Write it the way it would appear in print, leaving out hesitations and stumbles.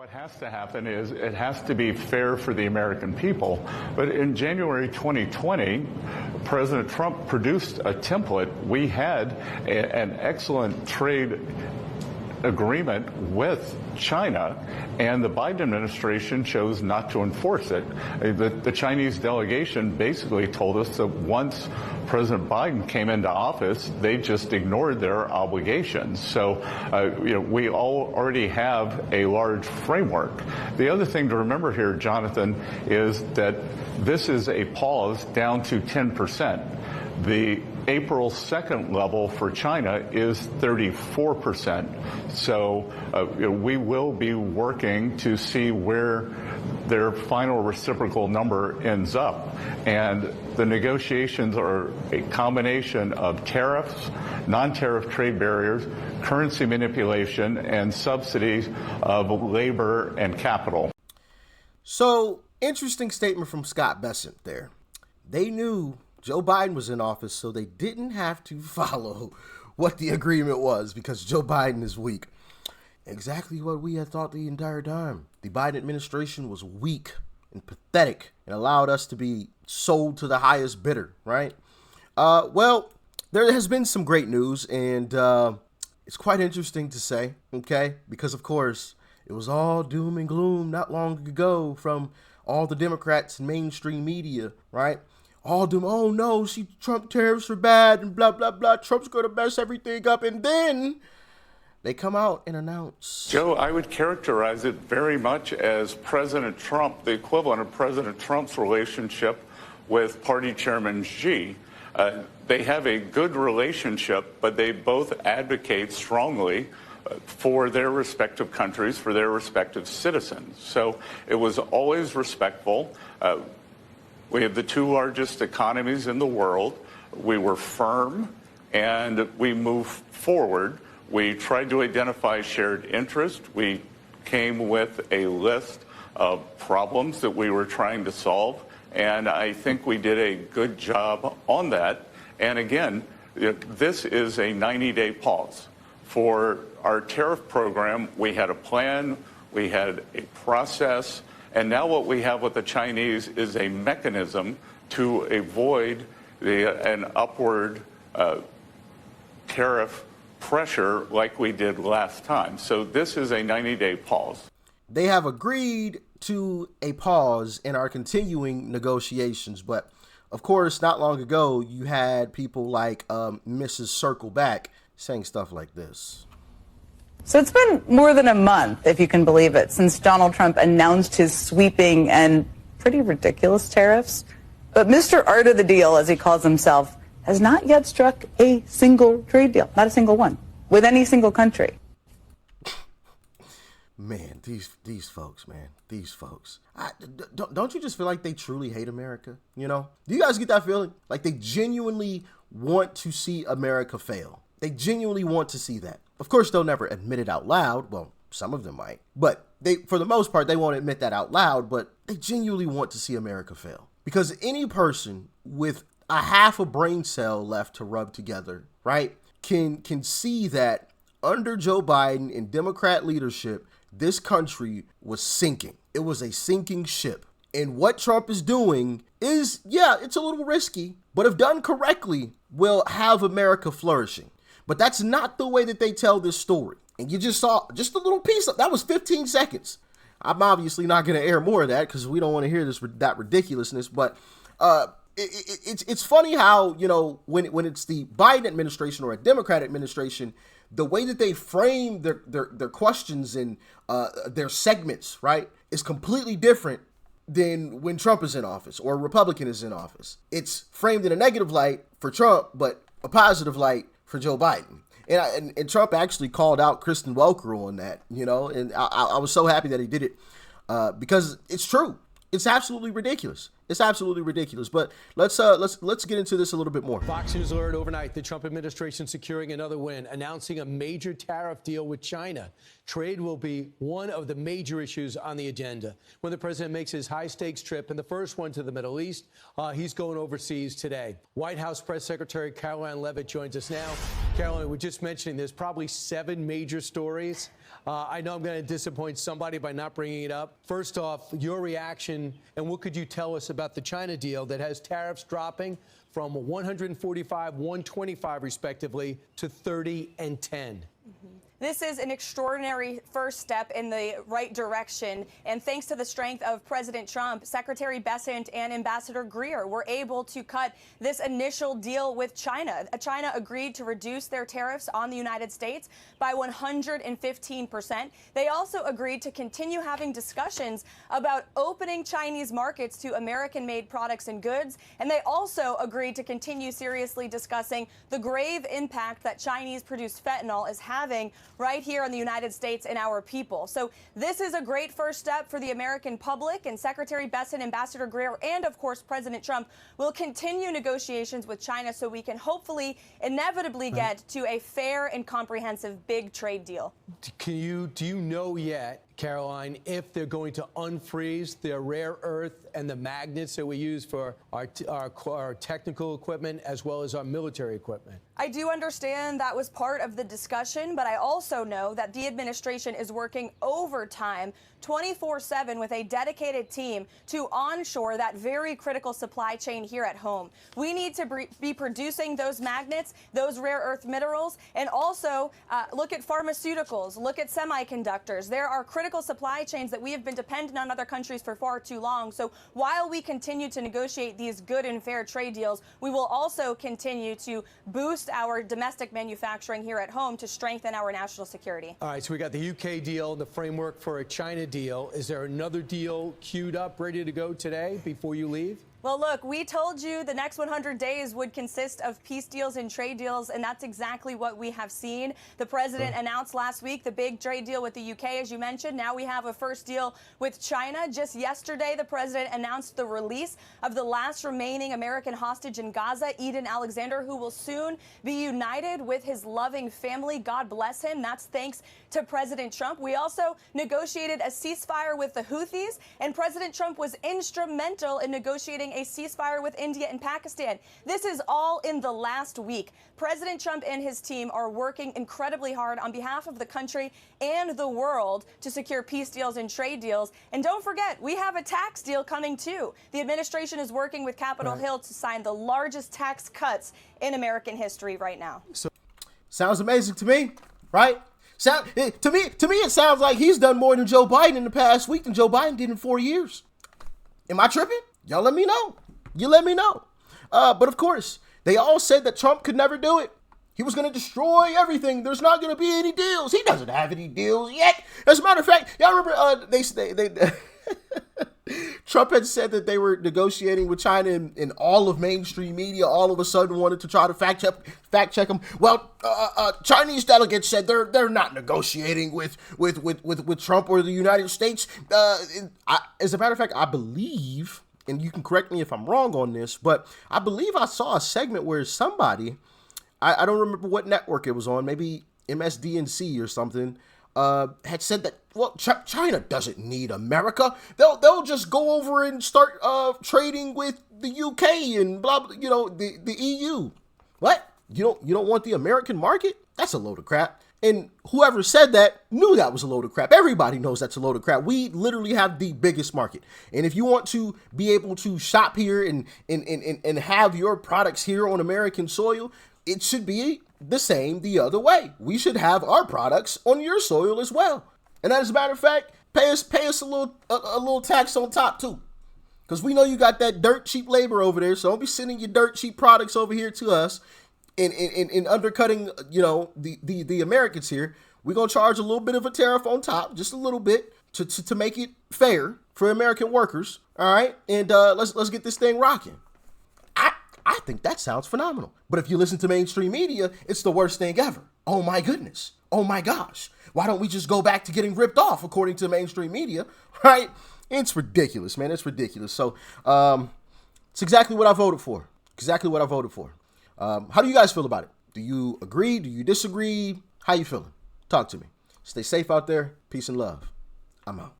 What has to happen is it has to be fair for the American people. But in January 2020, President Trump produced a template. We had an excellent trade agreement with China, and the Biden administration chose not to enforce it. The Chinese delegation basically told us that once President Biden came into office, they just ignored their obligations. So, we all already have a large framework. The other thing to remember here, Jonathan, is that this is a pause down to 10%. The April 2nd level for China is 34%. So we will be working to see where their final reciprocal number ends up. And the negotiations are a combination of tariffs, non-tariff trade barriers, currency manipulation, and subsidies of labor and capital. So, interesting statement from Scott Bessent there. They knew Joe Biden was in office, so they didn't have to follow what the agreement was because Joe Biden is weak. Exactly what we had thought the entire time. The Biden administration was weak and pathetic and allowed us to be sold to the highest bidder, right? Well, there has been some great news, and it's quite interesting to say, okay? Because, of course, it was all doom and gloom not long ago from all the Democrats and mainstream media, right? All doom, oh no, Trump tariffs are bad and blah, blah, blah. Trump's going to mess everything up. And then they come out and announce. Joe, I would characterize it very much as President Trump, the equivalent of President Trump's relationship with Party Chairman Xi. They have a good relationship, but they both advocate strongly for their respective countries, for their respective citizens. So it was always respectful. We have the two largest economies in the world. We were firm and we moved forward. We tried to identify shared interest. We came with a list of problems that we were trying to solve. And I think we did a good job on that. And again, this is a 90-day pause. For our tariff program, we had a plan, we had a process. And now what we have with the Chinese is a mechanism to avoid an upward tariff pressure like we did last time. So this is a 90-day pause. They have agreed to a pause and are continuing negotiations. But, of course, not long ago, you had people like Mrs. Circleback saying stuff like this. So it's been more than a month, if you can believe it, since Donald Trump announced his sweeping and pretty ridiculous tariffs. But Mr. Art of the Deal, as he calls himself, has not yet struck a single trade deal, not a single one, with any single country. Man, these folks, don't you just feel like they truly hate America? You know, do you guys get that feeling? Like they genuinely want to see America fail. They genuinely want to see that. Of course, they'll never admit it out loud. Well, some of them might. But for the most part, they won't admit that out loud. But they genuinely want to see America fail. Because any person with a half a brain cell left to rub together, right, can see that under Joe Biden and Democrat leadership, this country was sinking. It was a sinking ship. And what Trump is doing is, yeah, it's a little risky, but if done correctly, will have America flourishing. But that's not the way that they tell this story. And you just saw just a little piece of that was 15 seconds. I'm obviously not going to air more of that because we don't want to hear that ridiculousness. But it's funny how, you know, when it's the Biden administration or a Democrat administration, the way that they frame their questions and their segments, right, is completely different than when Trump is in office or a Republican is in office. It's framed in a negative light for Trump, but a positive light for Joe Biden. And Trump actually called out Kristen Welker on that, you know, and I was so happy that he did it because it's true. It's absolutely ridiculous. It's absolutely ridiculous. But let's get into this a little bit more. Fox News alert overnight, the Trump administration securing another win, announcing a major tariff deal with China. Trade will be one of the major issues on the agenda when the president makes his high-stakes trip, and the first one to the Middle East. He's going overseas today. White House Press Secretary Caroline Leavitt joins us now. Caroline, we're just mentioning there's probably 7 major stories. I know I'm going to disappoint somebody by not bringing it up. First off, your reaction, and what could you tell us about the China deal that has tariffs dropping from 145, 125 respectively to 30 and 10? This is an extraordinary first step in the right direction. And thanks to the strength of President Trump, Secretary Bessent and Ambassador Greer were able to cut this initial deal with China. China agreed to reduce their tariffs on the United States by 115%. They also agreed to continue having discussions about opening Chinese markets to American-made products and goods. And they also agreed to continue seriously discussing the grave impact that Chinese-produced fentanyl is having right here in the United States and our people. So this is a great first step for the American public, and Secretary Bessent, Ambassador Greer, and of course President Trump will continue negotiations with China so we can hopefully inevitably get to a fair and comprehensive big trade deal. Do you know yet, Caroline, if they're going to unfreeze the rare earth and the magnets that we use for our technical equipment as well as our military equipment? I do understand that was part of the discussion, but I also know that the administration is working overtime 24/7 with a dedicated team to onshore that very critical supply chain here at home. We need to be producing those magnets, those rare earth minerals, and also look at pharmaceuticals, look at semiconductors. There are critical supply chains that we have been dependent on other countries for far too long. So while we continue to negotiate these good and fair trade deals, we will also continue to boost our domestic manufacturing here at home to strengthen our national security. All right, so we got the UK deal, the framework for a China deal. Is there another deal queued up, ready to go today before you leave? Well, look, we told you the next 100 days would consist of peace deals and trade deals, and that's exactly what we have seen. The president announced last week the big trade deal with the UK, as you mentioned. Now we have a first deal with China. Just yesterday, the president announced the release of the last remaining American hostage in Gaza, Eden Alexander, who will soon be united with his loving family. God bless him. That's thanks to President Trump. We also negotiated a ceasefire with the Houthis, and President Trump was instrumental in negotiating a ceasefire with India and Pakistan. This is all in the last week. President Trump and his team are working incredibly hard on behalf of the country and the world to secure peace deals and trade deals. And don't forget, we have a tax deal coming too. The administration is working with Capitol Hill to sign the largest tax cuts in American history right now. Sounds amazing to me, right? To me, it sounds like he's done more than Joe Biden in the past week than Joe Biden did in 4 years. Am I tripping? Y'all let me know. You let me know. But of course, they all said that Trump could never do it. He was going to destroy everything. There's not going to be any deals. He doesn't have any deals yet. As a matter of fact, y'all remember they Trump had said that they were negotiating with China, and all of mainstream media all of a sudden wanted to try to fact check him. Well, Chinese delegates said they're not negotiating with Trump or the United States. As a matter of fact, I believe, and you can correct me if I'm wrong on this, but I believe I saw a segment where somebody, I don't remember what network it was on, maybe MSDNC or something, had said that, well, China doesn't need America. They'll just go over and start trading with the UK and blah, blah, the EU. What? You don't want the American market? That's a load of crap. And whoever said that knew that was a load of crap. Everybody knows that's a load of crap. We literally have the biggest market. And if you want to be able to shop here and have your products here on American soil, it should be the same the other way. We should have our products on your soil as well. And as a matter of fact, pay us a little tax on top too. Because we know you got that dirt cheap labor over there. So don't be sending your dirt cheap products over here to us and undercutting, the Americans here. We're going to charge a little bit of a tariff on top, just a little bit to make it fair for American workers. All right. And let's get this thing rocking. I think that sounds phenomenal. But if you listen to mainstream media, it's the worst thing ever. Oh my goodness. Oh my gosh. Why don't we just go back to getting ripped off according to mainstream media, right? It's ridiculous, man. It's ridiculous. So It's exactly what I voted for. Exactly what I voted for. How do you guys feel about it? Do you agree? Do you disagree? How you feeling? Talk to me. Stay safe out there. Peace and love. I'm out.